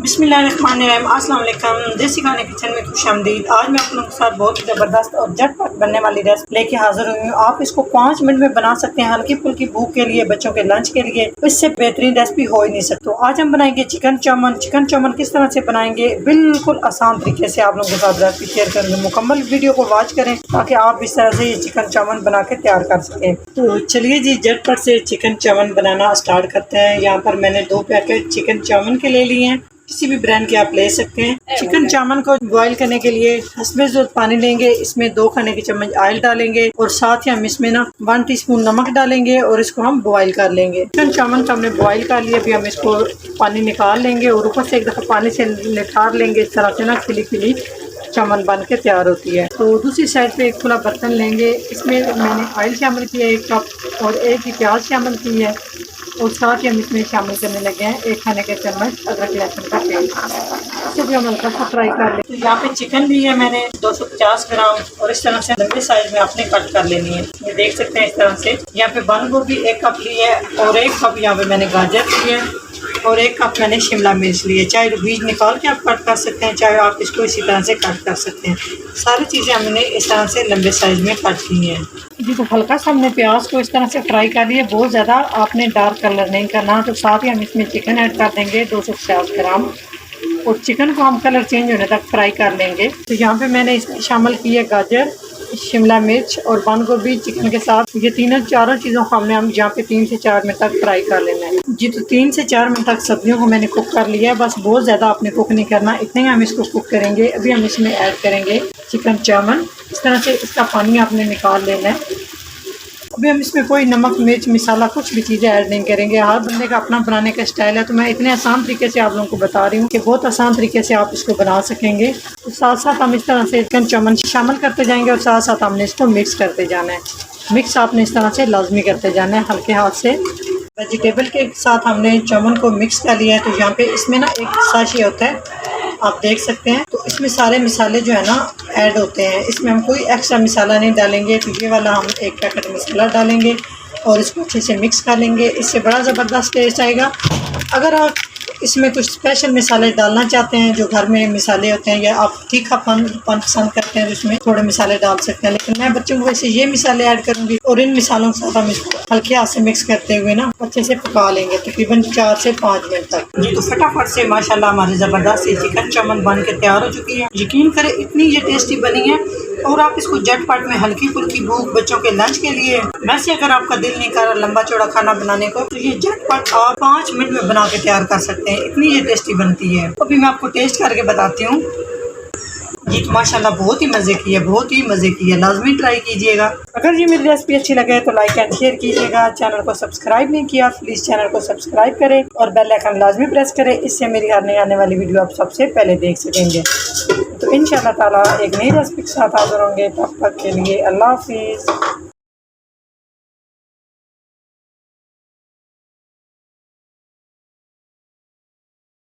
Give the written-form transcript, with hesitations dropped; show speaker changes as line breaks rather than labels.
बिस्मिल्लाहिर्रहमानिर्रहीम, अस्सलाम वालेकुम। देसी खाने किचन में खुशामदीद। आज मैं आप लोगों के साथ बहुत ही ज़बरदस्त और झटपट बनने वाली रेसिपी लेके हाजिर हुई हूँ। आप इसको 5 मिनट में बना सकते हैं, हल्की फुल्की भूख के लिए, बच्चों के लंच के लिए। इससे बेहतरीन रेसिपी हो ही नहीं सकती। तो आज हम बनाएंगे चिकन चाउमन। चिकन चाउमन किस तरह से बनाएंगे, बिल्कुल आसान तरीके से आप लोगों के साथ रेसिपी शेयर करेंगे। मुकम्मल वीडियो को वॉच करें ताकि आप इस तरह से ये चिकन चाउमन बना के तैयार कर सकें। तो चलिए जी, झटपट से चिकन चाउमन बनाना स्टार्ट करते हैं। यहाँ पर मैंने 2 पैकेट चिकन चाउमन के ले लिए हैं, किसी भी ब्रांड के आप ले सकते हैं। चिकन चाउमन को बॉईल करने के लिए हस्बे ज़रूरत पानी लेंगे। इसमें 2 खाने के चम्मच ऑयल डालेंगे और साथ ही हम इसमें 1 टीस्पून नमक डालेंगे और इसको हम बॉईल कर लेंगे। चिकन चाउमन को हमने बॉईल कर लिया, अभी हम इसको पानी निकाल लेंगे और ऊपर से एक दफ़ा पानी से निकाल लेंगे। इस तरह से खिली खिली चावल बन के तैयार होती है। तो दूसरी साइड पे एक खुला बर्तन लेंगे, इसमें मैंने ऑयल शामिल किया 1 कप और 1 ही प्याज शामिल की है और साथ ही हम इसमें शामिल करने लगे हैं 1 खाने के चम्मच अदरक लहसुन का पेस्ट। इसे भी हम हल्का सा फ्राई कर लें। तो यहाँ पे चिकन ली है मैंने 250 ग्राम और इस तरह से लंबे साइज में आपने कट कर लेनी है। ये देख सकते हैं इस तरह से। यहाँ पे बंद गोभी 1 कप ली है और 1 कप यहाँ पे मैंने गाजर ली है और 1 कप मैंने शिमला मिर्च ली है। चाहे बीज निकाल के आप कट कर सकते हैं, चाहे आप इसको इसी तरह से कट कर सकते हैं। सारी चीज़ें हमने इस तरह से लंबे साइज में कट की हैं जी। तो हल्का सा हमने प्याज को इस तरह से फ्राई कर लिया, बहुत ज़्यादा आपने डार्क कलर नहीं करना। तो साथ ही हम इसमें चिकन ऐड कर देंगे 250 ग्राम और चिकन को हम कलर चेंज होने तक फ्राई कर लेंगे। तो यहाँ पे मैंने इसमें शामिल की है गाजर, शिमला मिर्च और बंद गोभी चिकन के साथ। ये तीनों चारों चीज़ों को हमने हम यहाँ पे 3 से 4 मिनट तक फ्राई कर लेना है जी। तो 3 से 4 मिनट तक सब्जियों को मैंने कुक कर लिया है, बस बहुत ज़्यादा आपने कुक नहीं करना, इतने ही हम इसको कुक करेंगे। अभी हम इसमें ऐड करेंगे चिकन चाउमन। इस तरह से इसका पानी आपने निकाल लेना है। अभी हम इसमें कोई नमक मिर्च मसाला कुछ भी चीज़ें ऐड नहीं करेंगे। हर बंदे का अपना बनाने का स्टाइल है, तो मैं इतने आसान तरीके से आप लोगों को बता रही हूँ कि बहुत आसान तरीके से आप इसको बना सकेंगे। तो साथ साथ हम इस तरह से चिकन चाउमन शामिल करते जाएंगे और साथ साथ हमने इसको मिक्स करते जाना है। मिक्स आपने इस तरह से लाजमी करते जाना है हल्के हाथ से। वेजिटेबल के साथ हमने चाउमन को मिक्स कर लिया है। तो यहाँ पे इसमें एक साशी होता है, आप देख सकते हैं। तो इसमें सारे मसाले जो है ऐड होते हैं, इसमें हम कोई एक्स्ट्रा मसाला नहीं डालेंगे। तो ये वाला हम 1 पैकेट मसाला डालेंगे और इसको अच्छे से मिक्स कर लेंगे। इससे बड़ा ज़बरदस्त टेस्ट आएगा। अगर आप इसमें कुछ स्पेशल मसाले डालना चाहते हैं, जो घर में मसाले होते हैं, या आप तीखापन पसंद करते हैं, तो इसमें थोड़े मसाले डाल सकते हैं। लेकिन मैं बच्चों को वैसे ये मसाले ऐड करूँगी और इन मसालों के साथ हम इसको हल्के हाथ से मिक्स करते हुए अच्छे से पका लेंगे तकरीबन 4 से 5 मिनट तक जी। तो फटाफट से माशाल्लाह हमारी ज़बरदस्त चिकन चाउमन बन के तैयार हो चुकी है। यकीन करें इतनी ये टेस्टी बनी है और आप इसको झटपट में हल्की फुल्की भूख बच्चों के लंच के लिए, वैसे अगर आपका दिल नहीं कर रहा लंबा चौड़ा खाना बनाने को, तो ये झटपट आप 5 मिनट में बना के तैयार कर सकते हैं। इतनी ये टेस्टी बनती है। अभी मैं आपको टेस्ट करके बताती हूँ जी। तो माशाल्लाह बहुत ही मज़े की है, बहुत ही मज़े की है। लाजमी ट्राई कीजिएगा। अगर ये मेरी रेसिपी अच्छी लगे तो लाइक एंड शेयर कीजिएगा। चैनल को सब्सक्राइब नहीं किया, प्लीज़ चैनल को सब्सक्राइब करें और बेल आइकन लाजमी प्रेस करें। इससे मेरी हर नई आने वाली वीडियो आप सबसे पहले देख सकेंगे। तो इंशाअल्लाह ताला एक नई रेसिपी के साथ हाज़िर होंगे। तब तक के लिए अल्लाह हाफिज़।